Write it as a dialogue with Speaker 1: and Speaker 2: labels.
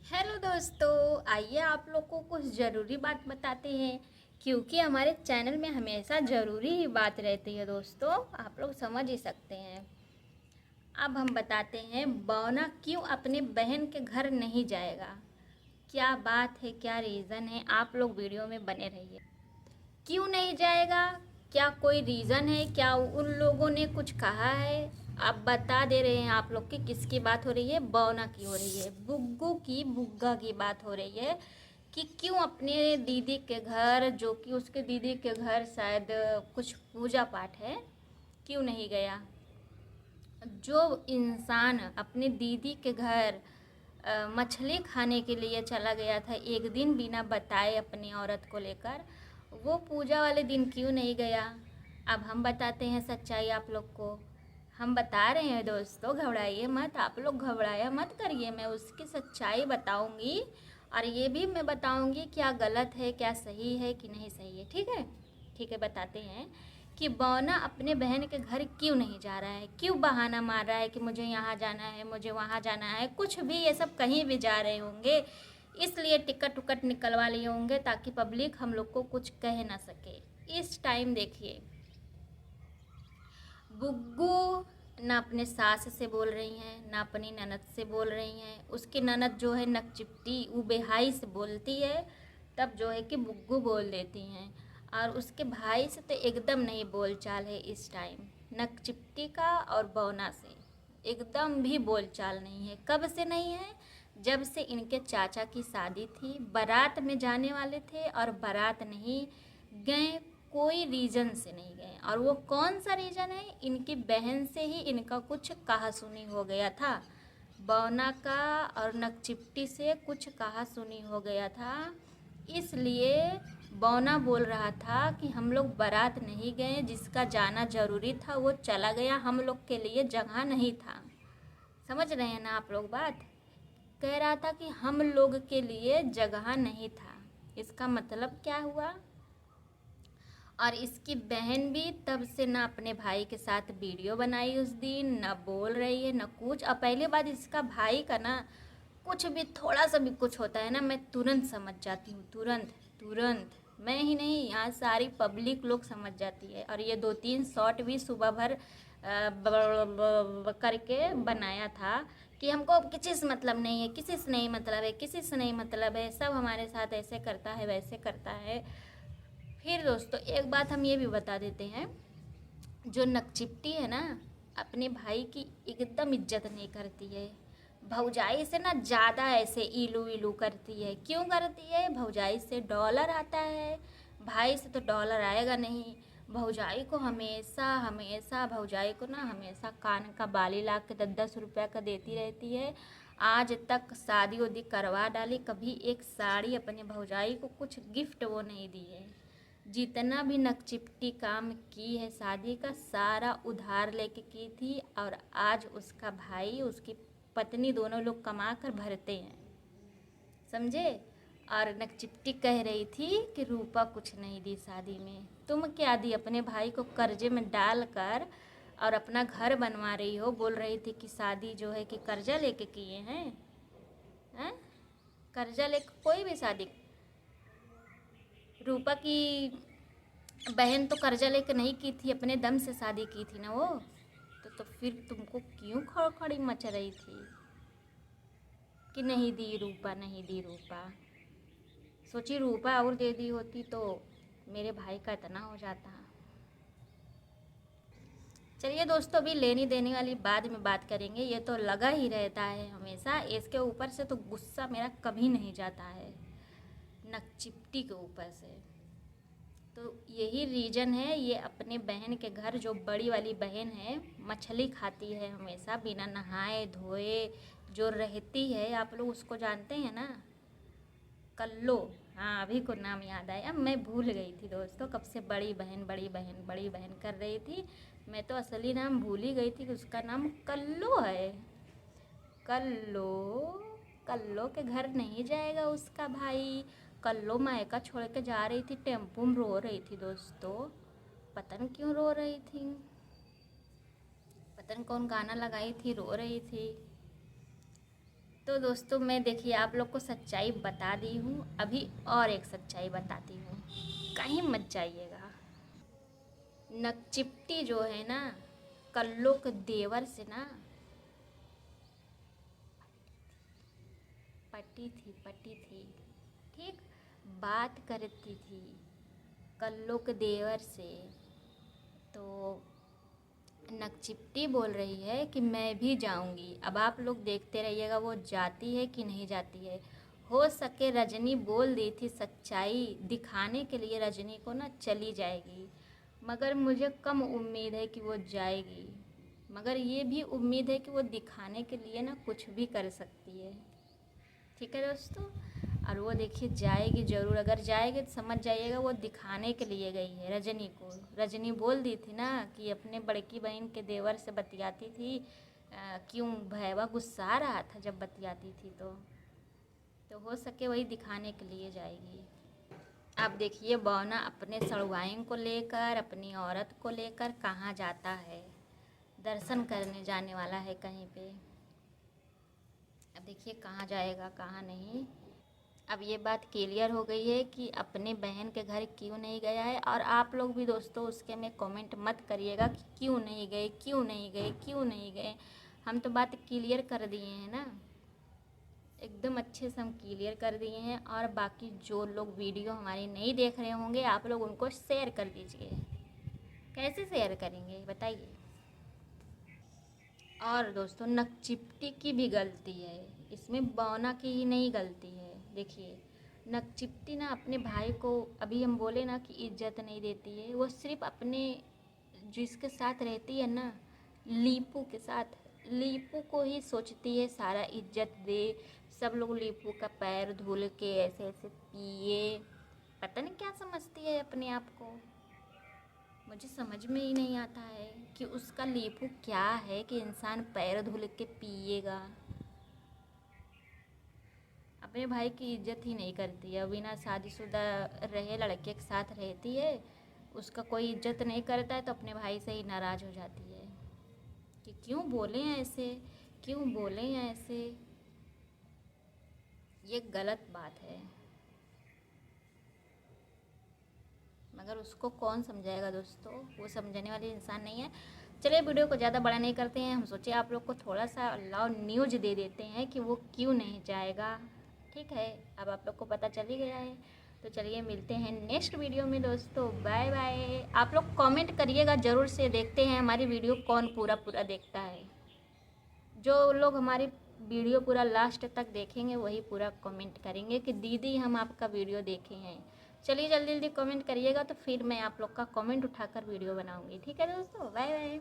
Speaker 1: Hello दोस्तों, आइए आप लोग को कुछ ज़रूरी बात बताते हैं। क्योंकि हमारे चैनल में हमेशा ज़रूरी ही बात रहती है दोस्तों, आप लोग समझ ही सकते हैं। अब हम बताते हैं बौना क्यों अपने बहन के घर नहीं जाएगा। क्या बात है, क्या रीज़न है, आप लोग वीडियो में बने रहिए। क्यों नहीं जाएगा? क्या कोई रीज़न है? क्या उन लोगों ने कुछ कहा है? आप बता दे रहे हैं आप लोग की किसकी बात हो रही है। बौना की हो रही है, बुग्गू की, बुग्गा की बात हो रही है कि क्यों अपने दीदी के घर, जो कि उसके दीदी के घर शायद कुछ पूजा पाठ है, क्यों नहीं गया। जो इंसान अपने दीदी के घर मछली खाने के लिए चला गया था एक दिन बिना बताए अपनी औरत को लेकर, वो पूजा वाले दिन क्यों नहीं गया। अब हम बताते हैं सच्चाई आप लोग को। हम बता रहे हैं दोस्तों, घबराइए मत, आप लोग घबराया मत करिए। मैं उसकी सच्चाई बताऊंगी और ये भी मैं बताऊंगी क्या गलत है, क्या सही है कि नहीं सही है। ठीक है, ठीक है, बताते हैं कि बौना अपने बहन के घर क्यों नहीं जा रहा है, क्यों बहाना मार रहा है कि मुझे यहाँ जाना है, मुझे वहाँ जाना है, कुछ भी ये सब कहीं भी जा रहे होंगे, इसलिए टिकट उकट निकलवा लिए होंगे ताकि पब्लिक हम लोग को कुछ कह ना सके। इस टाइम देखिए, बुग्गू ना अपने सास से बोल रही हैं, ना अपनी ननद से बोल रही हैं। उसकी ननद जो है नकचिप्टी, वो बेहाई से बोलती है, तब जो है कि बुग्गू बोल देती हैं। और उसके भाई से तो एकदम नहीं बोलचाल है इस टाइम, नकचिप्टी का और बौना से एकदम भी बोलचाल नहीं है। कब से नहीं है? जब से इनके चाचा की शादी थी, बारात में जाने वाले थे और बारात नहीं गए, कोई रीज़न से नहीं गए। और वो कौन सा रीज़न है? इनकी बहन से ही इनका कुछ कहा सुनी हो गया था। बौना का और नकचिप्टी से कुछ कहा सुनी हो गया था, इसलिए बौना बोल रहा था कि हम लोग बारात नहीं गए, जिसका जाना ज़रूरी था वो चला गया, हम लोग के लिए जगह नहीं था। समझ रहे हैं ना आप लोग बात? कह रहा था कि हम लोग के लिए जगह नहीं था। इसका मतलब क्या हुआ? और इसकी बहन भी तब से ना अपने भाई के साथ वीडियो बनाई उस दिन, ना बोल रही है ना कुछ। और पहले बात, इसका भाई का ना कुछ भी थोड़ा सा भी कुछ होता है ना, मैं तुरंत समझ जाती हूँ, तुरंत तुरंत। मैं ही नहीं, यहाँ सारी पब्लिक लोग समझ जाती है। और ये 2-3 शॉट भी सुबह भर करके बनाया था कि हमको अब किसी से मतलब नहीं है, किसी से नहीं मतलब है, किसी से नहीं मतलब है, सब हमारे साथ ऐसे करता है, वैसे करता है। फिर दोस्तों एक बात हम ये भी बता देते हैं, जो नकचिप्टी है ना, अपने भाई की एकदम इज्जत नहीं करती है। भौजाई से ना ज़्यादा ऐसे इलू इलू करती है। क्यों करती है? भौजाई से डॉलर आता है, भाई से तो डॉलर आएगा नहीं। भौजाई को हमेशा हमेशा, भौजाई को ना हमेशा कान का बाली ला के 10-10 रुपया का देती रहती है। आज तक शादी उदी करवा डाली, कभी एक साड़ी अपने भौजाई को कुछ गिफ्ट वो नहीं दी है। जितना भी नकचिप्टी काम की है शादी का, सारा उधार लेके की थी। और आज उसका भाई, उसकी पत्नी, दोनों लोग कमा कर भरते हैं, समझे। और नकचिप्टी कह रही थी कि रूपा कुछ नहीं दी शादी में। तुम क्या दी? अपने भाई को कर्जे में डाल कर और अपना घर बनवा रही हो। बोल रही थी कि शादी जो है कि कर्जा लेके किए हैं, हैं? कर्जा लेके कोई भी शादी, रूपा की बहन तो कर्जा लेके नहीं की थी, अपने दम से शादी की थी ना वो। तो फिर तुमको क्यों खड़खड़ी मच रही थी कि नहीं दी रूपा, नहीं दी रूपा? सोची रूपा और दे दी होती तो मेरे भाई का इतना हो जाता। चलिए दोस्तों, अभी लेनी देने वाली बाद में बात करेंगे। ये तो लगा ही रहता है हमेशा, इसके ऊपर से तो गुस्सा मेरा कभी नहीं जाता है, नकचिप्टी के ऊपर से। तो यही रीज़न है, ये अपने बहन के घर, जो बड़ी वाली बहन है, मछली खाती है हमेशा बिना नहाए धोए, जो रहती है, आप लोग उसको जानते हैं ना, कल्लो। हाँ, अभी को नाम याद आया, मैं भूल गई थी दोस्तों, कब से बड़ी बहन बड़ी बहन बड़ी बहन कर रही थी। मैं तो असली नाम भूल ही गई थी कि उसका नाम कल्लो है। कल्लो, कल्लो के घर नहीं जाएगा उसका भाई। कल्लो मायका छोड़ के जा रही थी, टेम्पो में रो रही थी दोस्तों। पता नहीं क्यों रो रही थी, पता नहीं कौन गाना लगाई थी, रो रही थी। तो दोस्तों मैं देखिए आप लोग को सच्चाई बता दी हूँ, अभी और एक सच्चाई बताती हूँ, कहीं मत जाइएगा। नकचिप्टी जो है ना, कल्लो के देवर से ना पटी थी, ठीक, बात करती थी कल्लो के देवर से। तो नकचिप्टी बोल रही है कि मैं भी जाऊंगी। अब आप लोग देखते रहिएगा वो जाती है कि नहीं जाती है। हो सके रजनी बोल दी थी सच्चाई दिखाने के लिए, रजनी को ना चली जाएगी, मगर मुझे कम उम्मीद है कि वो जाएगी। मगर ये भी उम्मीद है कि वो दिखाने के लिए ना कुछ भी कर सकती है। ठीक है दोस्तों, और वो देखिए जाएगी ज़रूर। अगर जाएगी तो समझ जाइएगा वो दिखाने के लिए गई है रजनी को। रजनी बोल दी थी ना कि अपने बड़की बहन के देवर से बतियाती थी, क्यों भैया गुस्सा आ रहा था जब बतियाती थी। तो हो सके वही दिखाने के लिए जाएगी। अब देखिए बौना अपने सड़वाइन को लेकर, अपनी औरत को लेकर कहाँ जाता है, दर्शन करने जाने वाला है कहीं पे। अब देखिए कहाँ जाएगा कहाँ नहीं। अब ये बात क्लियर हो गई है कि अपने बहन के घर क्यों नहीं गया है। और आप लोग भी दोस्तों उसके में कमेंट मत करिएगा कि क्यों नहीं गए, क्यों नहीं गए, क्यों नहीं गए। हम तो बात क्लियर कर दिए हैं ना, एकदम अच्छे से हम क्लियर कर दिए हैं। और बाकी जो लोग वीडियो हमारी नहीं देख रहे होंगे आप लोग उनको शेयर कर दीजिए। कैसे शेयर करेंगे बताइए। और दोस्तों नकचिप्टी की भी गलती है इसमें, बौना की ही नहीं गलती है। देखिए नकचिप्टी ना अपने भाई को, अभी हम बोले ना कि इज्जत नहीं देती है, वो सिर्फ अपने जिसके साथ रहती है ना, लीपू के साथ, लीपू को ही सोचती है सारा इज्जत दे। सब लोग लीपू का पैर धुल के ऐसे ऐसे पिए, पता नहीं क्या समझती है अपने आप को। मुझे समझ में ही नहीं आता है कि उसका लीपू क्या है कि इंसान पैर धुल के पिएगा। अपने भाई की इज्जत ही नहीं करती है, बिना शादीशुदा रहे लड़के के साथ रहती है, उसका कोई इज्जत नहीं करता है तो अपने भाई से ही नाराज़ हो जाती है कि क्यों बोले हैं ऐसे, क्यों बोले हैं ऐसे। ये गलत बात है, मगर उसको कौन समझाएगा दोस्तों, वो समझने वाली इंसान नहीं है। चलिए वीडियो को ज़्यादा बड़ा नहीं करते हैं, हम सोचे आप लोग को थोड़ा सा लाव न्यूज दे देते हैं कि वो क्यों नहीं जाएगा। ठीक है, अब आप लोग को पता चल ही गया है। तो चलिए मिलते हैं नेक्स्ट वीडियो में दोस्तों, बाय बाय। आप लोग कमेंट करिएगा ज़रूर से, देखते हैं हमारी वीडियो कौन पूरा पूरा देखता है। जो लोग हमारी वीडियो पूरा लास्ट तक देखेंगे वही पूरा कमेंट करेंगे कि दीदी हम आपका वीडियो देखे हैं। चलिए जल्दी जल्दी कमेंट करिएगा तो फिर मैं आप लोग का कमेंट उठाकर वीडियो बनाऊंगी। ठीक है दोस्तों, बाय बाय।